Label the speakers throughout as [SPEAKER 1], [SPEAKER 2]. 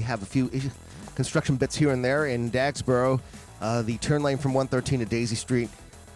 [SPEAKER 1] have a few construction bits here and there. In Dagsboro, the turn lane from 113 to Daisy Street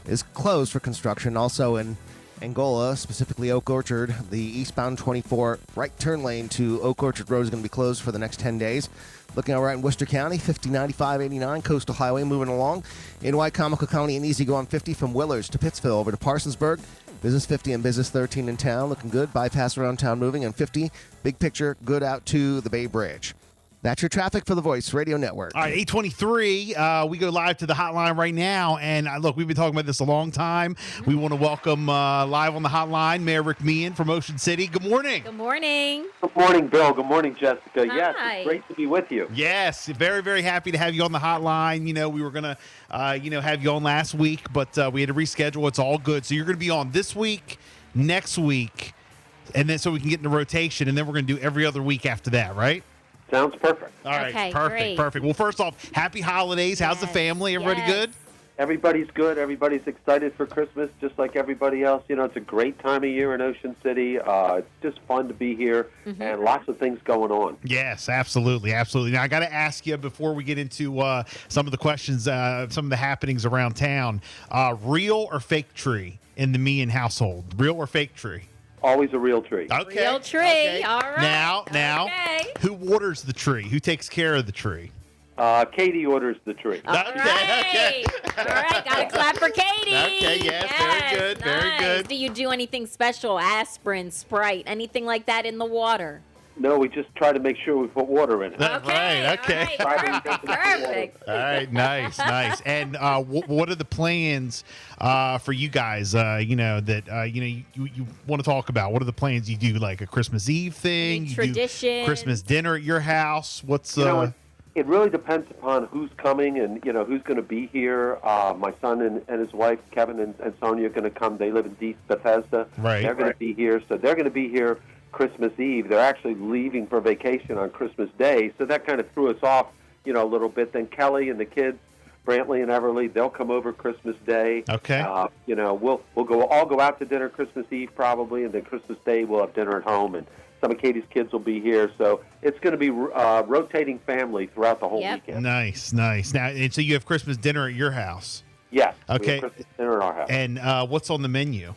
[SPEAKER 1] is closed for construction. Also in Angola, specifically Oak Orchard, the eastbound 24 right turn lane to Oak Orchard Road is going to be closed for the next 10 days. Looking out right in Worcester County, 50, 95, 89, Coastal Highway moving along. In Wycomico County, an easy go on 50 from Willers to Pittsville over to Parsonsburg. Business 50 and Business 13 in town, looking good. Bypass around town moving, and 50, big picture, good out to the Bay Bridge. That's your traffic for the Voice Radio Network.
[SPEAKER 2] All right, 823. We go live to the hotline right now. And look, we've been talking about this a long time. We want to welcome live on the hotline Mayor Rick Meehan from Ocean City. Good morning.
[SPEAKER 3] Good morning.
[SPEAKER 4] Good morning, Bill. Good morning, Jessica.
[SPEAKER 3] Hi.
[SPEAKER 4] Yes, it's great to be with you.
[SPEAKER 2] Yes, very, very happy to have you on the hotline. You know, we were going to, have you on last week, but we had to reschedule. It's all good. So you're going to be on this week, next week, and then so we can get into rotation, and then we're going to do every other week after that, right?
[SPEAKER 4] Sounds perfect.
[SPEAKER 2] All right,
[SPEAKER 3] Okay,
[SPEAKER 2] perfect.
[SPEAKER 3] great.
[SPEAKER 2] Well, first off, happy holidays. How's the
[SPEAKER 3] Yes,
[SPEAKER 2] family? Everybody
[SPEAKER 3] yes.
[SPEAKER 2] good?
[SPEAKER 4] Everybody's good. Everybody's excited for Christmas, just like everybody else. You know, it's a great time of year in Ocean City. It's just fun to be here, and lots of things going on.
[SPEAKER 2] Yes, absolutely, absolutely. Now, I got to ask you before we get into some of the questions, some of the happenings around town, real or fake tree in the Meehan household? Real or fake tree?
[SPEAKER 4] Always a real tree.
[SPEAKER 2] Okay.
[SPEAKER 3] Real tree.
[SPEAKER 2] Okay.
[SPEAKER 3] All right.
[SPEAKER 2] Now,
[SPEAKER 3] Okay.
[SPEAKER 2] who waters the tree? Who takes care of the tree?
[SPEAKER 4] Katie orders the tree.
[SPEAKER 3] All
[SPEAKER 2] Okay,
[SPEAKER 3] right.
[SPEAKER 2] okay.
[SPEAKER 3] All right. Got to clap for Katie.
[SPEAKER 2] Okay, yes, very good, very
[SPEAKER 3] nice.
[SPEAKER 2] good.
[SPEAKER 3] Do you do anything special? Aspirin, Sprite, anything like that in the water?
[SPEAKER 4] No, we just try to make sure we put water in it.
[SPEAKER 2] Right, okay.
[SPEAKER 3] All right. Perfect.
[SPEAKER 2] All right, nice. And what are the plans for you guys? You want to talk about? What are the plans? You do like a Christmas Eve thing?
[SPEAKER 3] Any
[SPEAKER 2] You
[SPEAKER 3] traditions?
[SPEAKER 2] do Christmas dinner at your house? What's
[SPEAKER 4] You know, it really depends upon who's coming and, who's going to be here. My son and his wife, Kevin and Sonia, are going to come. They live in East Bethesda.
[SPEAKER 2] Right.
[SPEAKER 4] They're going to be here. So they're going to be here Christmas Eve. They're actually leaving for vacation on Christmas Day. So that kind of threw us off, a little bit. Then Kelly and the kids, Brantley and Everly, they'll come over Christmas Day.
[SPEAKER 2] Okay.
[SPEAKER 4] We'll all go out to dinner Christmas Eve probably, and then Christmas Day we'll have dinner at home, and some of Katie's kids will be here. So it's going to be rotating family throughout the whole weekend.
[SPEAKER 2] Nice. Now, and so you have Christmas dinner at your house.
[SPEAKER 4] Yes.
[SPEAKER 2] Okay.
[SPEAKER 4] We have Christmas dinner at our house.
[SPEAKER 2] And what's on the menu?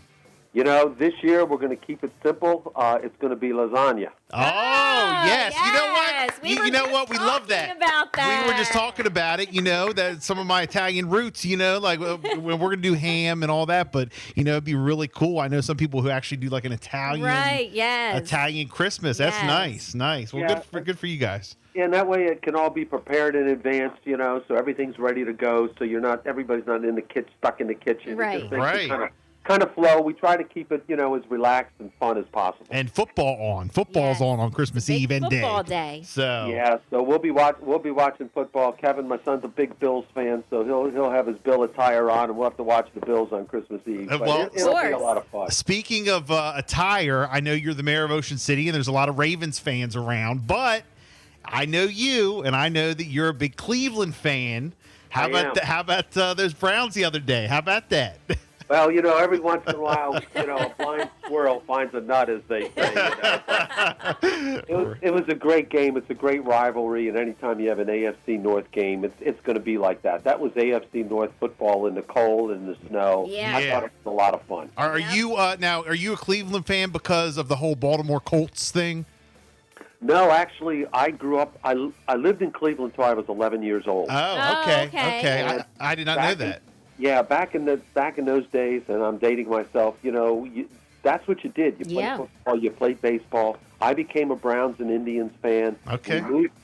[SPEAKER 4] This year we're going to keep it simple. It's going to be lasagna.
[SPEAKER 2] Oh, yes. You know what?
[SPEAKER 3] yes. We were
[SPEAKER 2] you know
[SPEAKER 3] just
[SPEAKER 2] what? We love that.
[SPEAKER 3] talking about that.
[SPEAKER 2] We were just talking about it, that some of my Italian roots, like when we're going to do ham and all that, but, it'd be really cool. I know some people who actually do like an Italian Italian Christmas. That's
[SPEAKER 3] Yes.
[SPEAKER 2] nice. Well,
[SPEAKER 4] Yeah.
[SPEAKER 2] good for you guys.
[SPEAKER 4] Yeah, and that way it can all be prepared in advance, so everything's ready to go. So everybody's not in the kitchen, stuck in the kitchen.
[SPEAKER 3] Right.
[SPEAKER 4] It just makes it
[SPEAKER 2] Right.
[SPEAKER 4] kind of flow. We try to keep it, as relaxed and fun as possible.
[SPEAKER 2] And football's
[SPEAKER 3] Yes.
[SPEAKER 2] on Christmas
[SPEAKER 3] Big
[SPEAKER 2] Eve and
[SPEAKER 3] football day.
[SPEAKER 2] So
[SPEAKER 4] Yeah, so we'll be watching football. Kevin, my son's a big Bills fan, so he'll have his Bill attire on, and we'll have to watch the Bills on Christmas Eve. But
[SPEAKER 2] well,
[SPEAKER 4] it'll be a lot of fun.
[SPEAKER 2] Speaking of attire, I know you're the mayor of Ocean City, and there's a lot of Ravens fans around, but I know you, and I know that you're a big Cleveland fan. How about those Browns the other day? How about that?
[SPEAKER 4] Well, every once in a while, a blind squirrel finds a nut, as they say. It was a great game. It's a great rivalry, and anytime you have an AFC North game, it's going to be like that. That was AFC North football in the cold and the snow.
[SPEAKER 3] Yeah.
[SPEAKER 4] I thought it was a lot of fun.
[SPEAKER 2] Are you Are you a Cleveland fan because of the whole Baltimore Colts thing?
[SPEAKER 4] No, actually, I grew up. I lived in Cleveland until I was 11 years old.
[SPEAKER 2] Oh, okay.
[SPEAKER 3] okay.
[SPEAKER 2] I did not know that.
[SPEAKER 4] Yeah, back in those days, and I'm dating myself. That's what you did. You played football, you played baseball. I became a Browns and Indians fan.
[SPEAKER 2] Okay.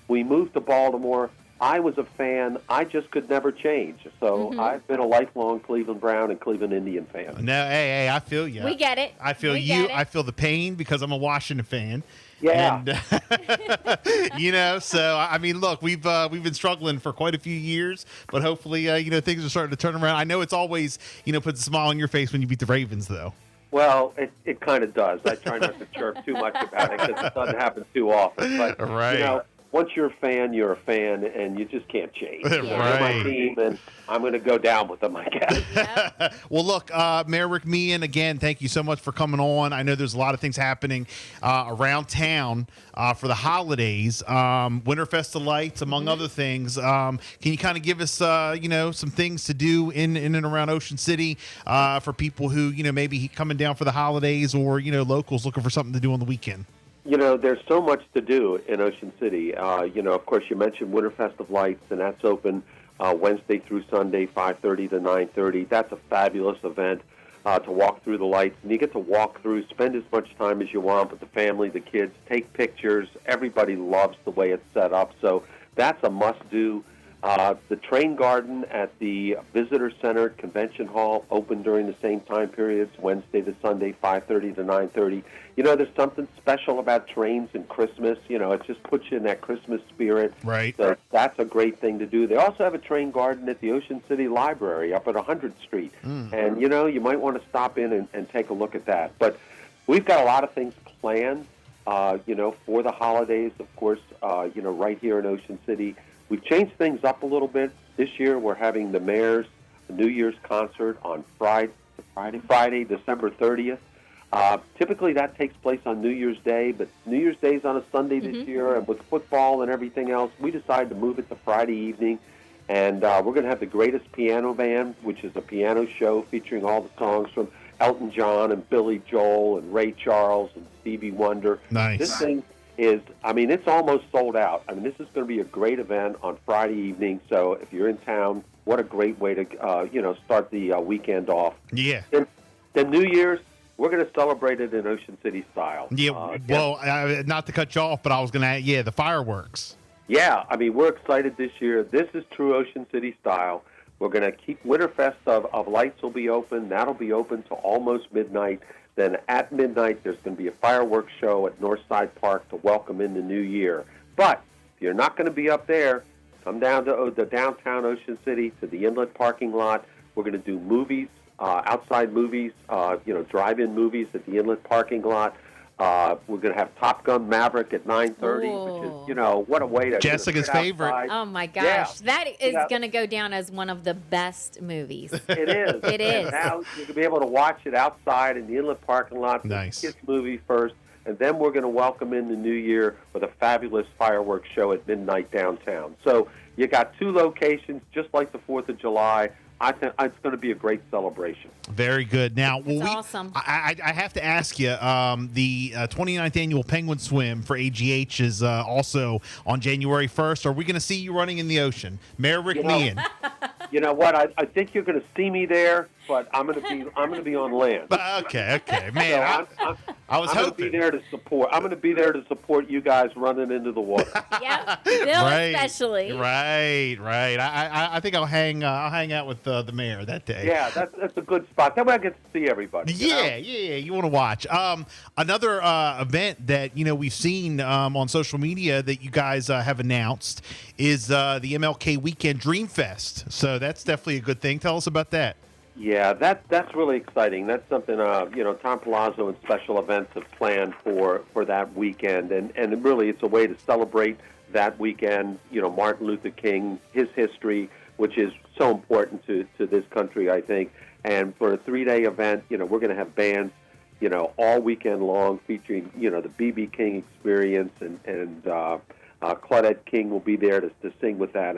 [SPEAKER 4] We moved to Baltimore. I was a fan. I just could never change. So I've been a lifelong Cleveland Brown and Cleveland Indian fan.
[SPEAKER 2] No, hey, I feel you.
[SPEAKER 3] We get it.
[SPEAKER 2] I feel
[SPEAKER 3] We
[SPEAKER 2] you.
[SPEAKER 3] get it.
[SPEAKER 2] I feel the pain because I'm a Washington fan.
[SPEAKER 4] Yeah.
[SPEAKER 2] And, so, I mean, look, we've been struggling for quite a few years, but hopefully, things are starting to turn around. I know it's always, puts a smile on your face when you beat the Ravens, though.
[SPEAKER 4] Well, it kind of does. I try not to chirp too much about it because it doesn't happen too often. But,
[SPEAKER 2] Right.
[SPEAKER 4] once you're a fan, you're a fan, and you just can't change. You know, they're my
[SPEAKER 2] Right.
[SPEAKER 4] team, and I'm going to go down with them, I guess.
[SPEAKER 3] Yep.
[SPEAKER 2] Well, look, Mayor Rick Meehan, again, thank you so much for coming on. I know there's a lot of things happening around town for the holidays. Winterfest of Lights, among other things. Can you kind of give us, some things to do in and around Ocean City for people who, maybe coming down for the holidays or, locals looking for something to do on the weekend?
[SPEAKER 4] There's so much to do in Ocean City. Of course, you mentioned Winterfest of Lights, and that's open Wednesday through Sunday, 5:30 to 9:30. That's a fabulous event to walk through the lights. And you get to walk through, spend as much time as you want with the family, the kids, take pictures. Everybody loves the way it's set up, so that's a must-do. The Train Garden at the Visitor Center Convention Hall open during the same time periods, Wednesday to Sunday, 5:30 to 9:30. There's something special about trains and Christmas. It just puts you in that Christmas spirit.
[SPEAKER 2] Right.
[SPEAKER 4] So that's a great thing to do. They also have a Train Garden at the Ocean City Library up at 100th Street. And, you might want to stop in and take a look at that. But we've got a lot of things planned, for the holidays, of course, right here in Ocean City. We've changed things up a little bit. This year we're having the Mayor's New Year's concert on Friday, December 30th. Typically that takes place on New Year's Day, but New Year's Day is on a Sunday this year, and with football and everything else, we decided to move it to Friday evening. And we're going to have the Greatest Piano Band, which is a piano show featuring all the songs from Elton John and Billy Joel and Ray Charles and Stevie Wonder.
[SPEAKER 2] Nice.
[SPEAKER 4] This thing is, it's almost sold out. This is going to be a great event on Friday evening. So if you're in town, what a great way to, start the weekend off.
[SPEAKER 2] Yeah.
[SPEAKER 4] Then New Year's, we're going to celebrate it in Ocean City style.
[SPEAKER 2] Yeah. Not to cut you off, but I was going to, the fireworks.
[SPEAKER 4] Yeah, we're excited this year. This is true Ocean City style. We're going to keep Winterfest of Lights will be open. That'll be open to almost midnight. Then at midnight, there's going to be a fireworks show at Northside Park to welcome in the new year. But if you're not going to be up there, come down to the downtown Ocean City to the inlet parking lot. We're going to do movies, outside movies, drive-in movies at the inlet parking lot. We're going to have Top Gun Maverick at 9:30, which is, what a way to
[SPEAKER 2] Jessica's favorite.
[SPEAKER 4] outside.
[SPEAKER 3] Oh my gosh,
[SPEAKER 4] Yeah.
[SPEAKER 3] that is
[SPEAKER 4] Yeah.
[SPEAKER 3] going to go down as one of the best movies.
[SPEAKER 4] It is.
[SPEAKER 3] It is.
[SPEAKER 4] And now you're going to be able to watch it outside in the inlet parking lot.
[SPEAKER 2] Nice.
[SPEAKER 4] Kids movie first, and then we're going to welcome in the new year with a fabulous fireworks show at midnight downtown. So you got two locations, just like the 4th of July. I think it's going to be a great celebration.
[SPEAKER 2] Very good. Now,
[SPEAKER 3] Awesome.
[SPEAKER 2] I have to ask you, the 29th annual Penguin Swim for AGH is also on January 1st. Are we going to see you running in the ocean? Mayor Rick Meehan.
[SPEAKER 4] You know what? I think you're going to see me there, but I'm going to be on land.
[SPEAKER 2] Okay, man.
[SPEAKER 4] So
[SPEAKER 2] I was
[SPEAKER 4] I'm going to
[SPEAKER 2] hoping.
[SPEAKER 4] be there to support. I'm going to be there to support you guys running into the water.
[SPEAKER 3] Yep, Bill especially.
[SPEAKER 2] Right. I think I'll hang out with the mayor that day.
[SPEAKER 4] Yeah, that's a good spot. That way I get to see everybody.
[SPEAKER 2] Yeah. You want to watch. Another event that we've seen on social media that you guys have announced is the MLK Weekend Dream Fest. So that's definitely a good thing. Tell us about that.
[SPEAKER 4] Yeah, that's really exciting. That's something Tom Palazzo and Special Events have planned for that weekend, and really it's a way to celebrate that weekend. Martin Luther King, his history, which is so important to this country, I think. And for a 3-day event, we're going to have bands, all weekend long featuring, the B.B. King Experience, and Claudette King will be there to sing with that.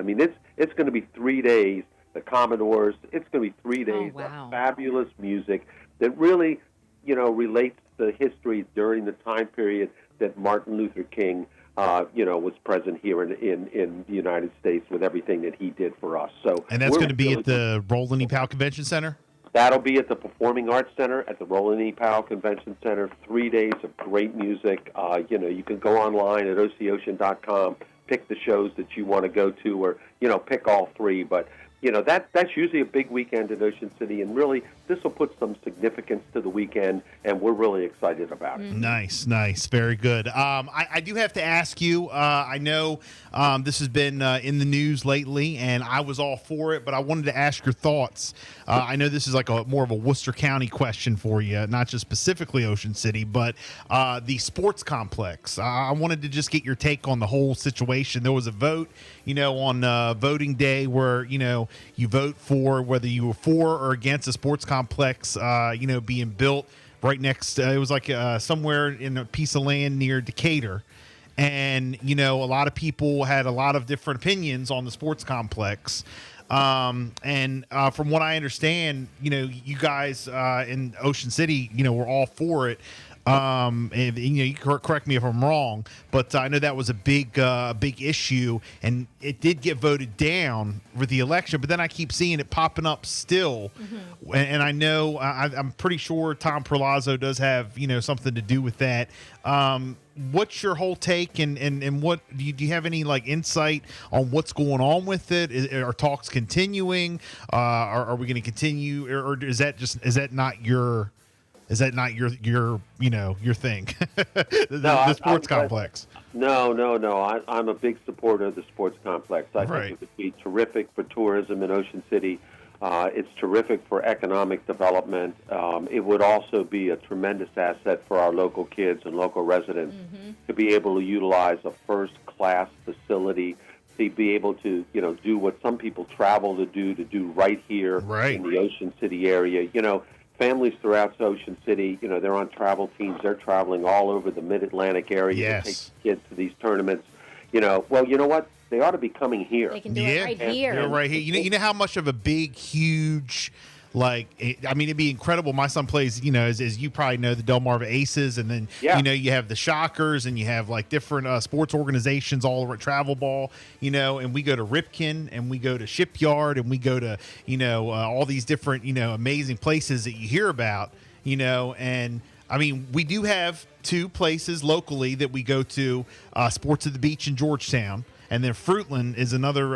[SPEAKER 4] It's going to be 3 days. The Commodores. It's going to be 3 days of fabulous music that really, relates to history during the time period that Martin Luther King, was present here in the United States with everything that he did for us. So,
[SPEAKER 2] and that's going to be at the Roland E. Powell Convention Center?
[SPEAKER 4] That'll be at the Performing Arts Center at the Roland E. Powell Convention Center. 3 days of great music. You can go online at OCOcean.com, pick the shows that you want to go to, or, pick all three. But that's usually a big weekend in Ocean City, and really this will put some significance to the weekend, and we're really excited about it.
[SPEAKER 2] Nice, very good. I do have to ask you. I know this has been in the news lately, and I was all for it, but I wanted to ask your thoughts. I know this is like more of a Worcester County question for you, not just specifically Ocean City, but the sports complex. I wanted to just get your take on the whole situation. There was a vote, on voting day where you vote for whether you were for or against a sports complex, being built right next. It was like somewhere in a piece of land near Decatur. And, a lot of people had a lot of different opinions on the sports complex. From what I understand, you guys in Ocean City, were all for it. And, you correct me if I'm wrong, but I know that was a big issue, and it did get voted down with the election. But then I keep seeing it popping up still, and I know I'm pretty sure Tom Perlazzo does have something to do with that. What's your whole take, and what do you have any insight on what's going on with it? Are talks continuing? Are we going to continue, or is that not your thing? the sports complex.
[SPEAKER 4] No. I'm a big supporter of the sports complex. I think it would be terrific for tourism in Ocean City. It's terrific for economic development. It would also be a tremendous asset for our local kids and local residents to be able to utilize a first-class facility, to be able to, do what some people travel to do right here in the Ocean City area. Families throughout Ocean City, they're on travel teams. They're traveling all over the Mid-Atlantic area to take kids to these tournaments. Well, you know what? They ought to be coming here.
[SPEAKER 3] They can do it right here.
[SPEAKER 2] They're right here. You know how much of a big, huge, it'd be incredible. My son plays, as you probably know, the Delmarva Aces, and then, you have the Shockers, and you have different sports organizations all over at Travel Ball, and we go to Ripken, and we go to Shipyard, and we go to, all these different, amazing places that you hear about, and we do have two places locally that we go to, Sports at the Beach in Georgetown. And then Fruitland is another,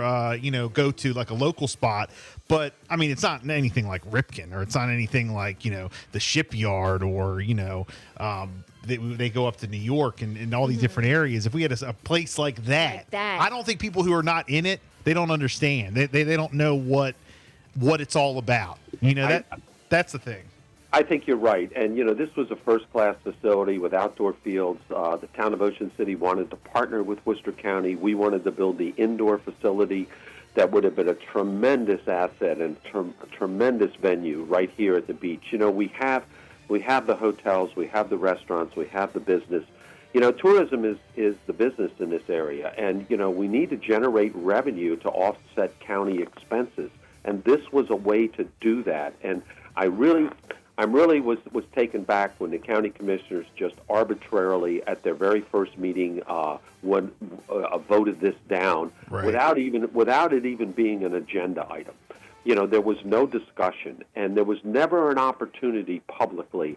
[SPEAKER 2] go-to, like a local spot. But, it's not anything like Ripken, or it's not anything like, the Shipyard, or, they go up to New York and all these different areas. If we had a place like that, I don't think people who are not in it, they don't understand. They don't know what it's all about. That's the thing.
[SPEAKER 4] I think you're right. And, this was a first-class facility with outdoor fields. The town of Ocean City wanted to partner with Worcester County. We wanted to build the indoor facility that would have been a tremendous asset and a tremendous venue right here at the beach. We have the hotels, we have the restaurants, we have the business. Tourism is the business in this area. And, we need to generate revenue to offset county expenses. And this was a way to do that. And I really was taken back when the county commissioners just arbitrarily at their very first meeting voted this down without it even being an agenda item. There was no discussion, and there was never an opportunity publicly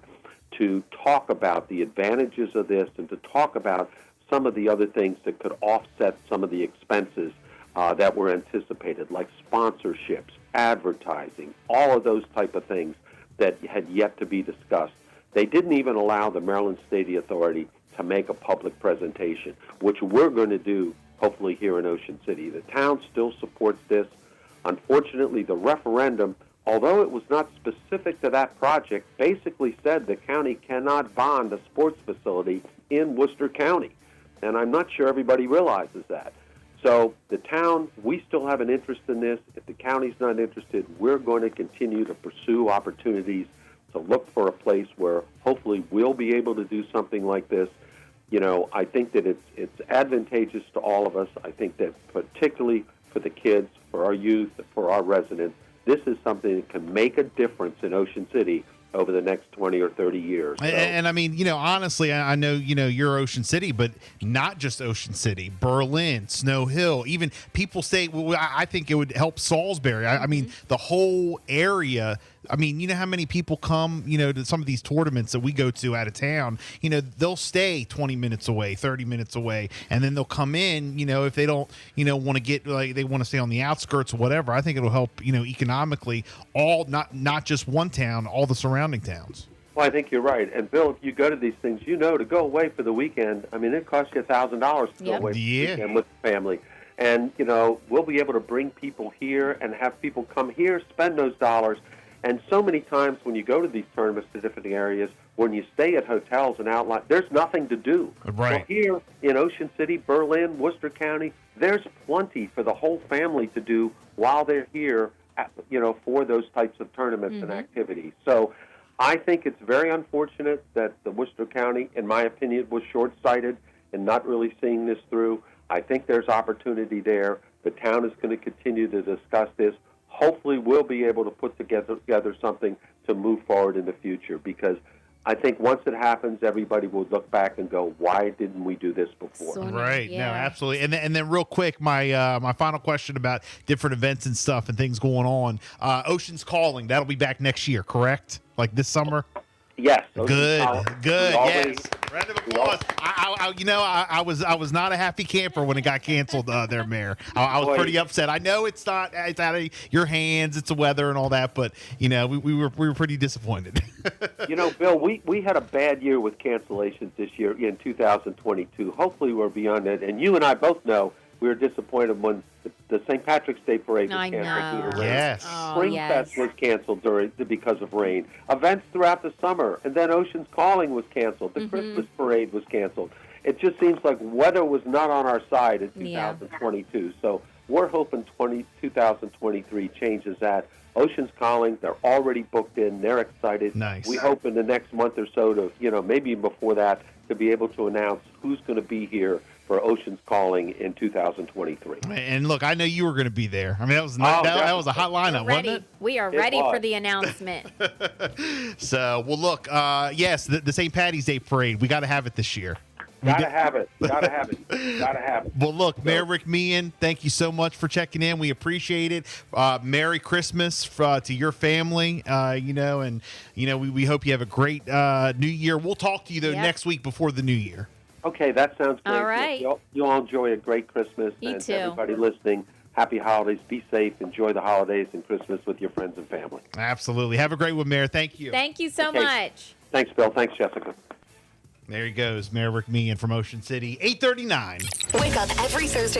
[SPEAKER 4] to talk about the advantages of this and to talk about some of the other things that could offset some of the expenses that were anticipated, like sponsorships, advertising, all of those type of things that had yet to be discussed. They didn't even allow the Maryland State Authority to make a public presentation, which we're going to do hopefully here in Ocean City. The town still supports this. Unfortunately, the referendum, although it was not specific to that project, basically said the county cannot bond a sports facility in Worcester County. And I'm not sure everybody realizes that. So the town, we still have an interest in this. If the county's not interested, we're going to continue to pursue opportunities to look for a place where hopefully we'll be able to do something like this. I think that it's advantageous to all of us. I think that particularly for the kids, for our youth, for our residents, this is something that can make a difference in Ocean City over the next 20 or 30 years. So.
[SPEAKER 2] And honestly, I know, you're Ocean City, but not just Ocean City, Berlin, Snow Hill, even people say, well, I think it would help Salisbury. I mean, the whole area I mean, you know how many people come, to some of these tournaments that we go to out of town. They'll stay 20 minutes away, 30 minutes away, and then they'll come in. If they don't, want to get like they want to stay on the outskirts or whatever. I think it'll help, economically, all not just one town, all the surrounding towns.
[SPEAKER 4] Well, I think you're right. And Bill, if you go to these things, to go away for the weekend, I mean, it costs you $1,000 to go away for the weekend with the family. And, we'll be able to bring people here and have people come here, spend those dollars. And so many times when you go to these tournaments to different areas, when you stay at hotels and outline, there's nothing to do.
[SPEAKER 2] Right.
[SPEAKER 4] So here in Ocean City, Berlin, Worcester County, there's plenty for the whole family to do while they're here, for those types of tournaments and activities. So I think it's very unfortunate that the Worcester County, in my opinion, was short-sighted in not really seeing this through. I think there's opportunity there. The town is going to continue to discuss this. Hopefully we'll be able to put together something to move forward in the future, because I think once it happens, everybody will look back and go, why didn't we do this before?
[SPEAKER 2] Right. Yeah. No, absolutely. And then real quick, my final question about different events and stuff and things going on. Ocean's Calling, that'll be back next year, correct? Like this summer?
[SPEAKER 4] Yes.
[SPEAKER 2] Good. Yes. Round of applause. I was not a happy camper when it got canceled there, Mayor. I was pretty upset. I know it's out of your hands. It's the weather and all that, but we were pretty disappointed.
[SPEAKER 4] Bill, we had a bad year with cancellations this year in 2022. Hopefully we're beyond it. And you and I both know we were disappointed when the St. Patrick's Day Parade was canceled due to rain.
[SPEAKER 2] Yes.
[SPEAKER 4] Spring Fest was canceled because of rain. Events throughout the summer, and then Ocean's Calling was canceled. The Christmas Parade was canceled. It just seems like weather was not on our side in 2022. So we're hoping 2023 changes that. Ocean's Calling, they're already booked in. They're excited.
[SPEAKER 2] Nice.
[SPEAKER 4] We hope in the next month or so to, maybe before that, to be able to announce who's going to be here for Ocean's Calling in 2023.
[SPEAKER 2] And look, I know you were going to be there. I mean, that was a hot lineup, wasn't it?
[SPEAKER 3] We are ready for the announcement.
[SPEAKER 2] So, well, look, yes, the St. Patty's Day Parade, we got to have it this year.
[SPEAKER 4] Gotta have it.
[SPEAKER 2] Well, look, Mayor Rick Meehan, thank you so much for checking in. We appreciate it. Merry Christmas to your family, and, we hope you have a great New Year. We'll talk to you, though, next week before the New Year.
[SPEAKER 4] Okay, that sounds great.
[SPEAKER 3] All right.
[SPEAKER 4] You all enjoy a great Christmas.
[SPEAKER 3] You too.
[SPEAKER 4] Everybody listening, happy holidays. Be safe. Enjoy the holidays and Christmas with your friends and family.
[SPEAKER 2] Absolutely. Have a great one, Mayor. Thank you.
[SPEAKER 3] Thank you so much.
[SPEAKER 4] Thanks, Bill. Thanks, Jessica.
[SPEAKER 2] There he goes, Mayor Rick Meehan from Ocean City, 8:39.
[SPEAKER 5] Wake up every Thursday.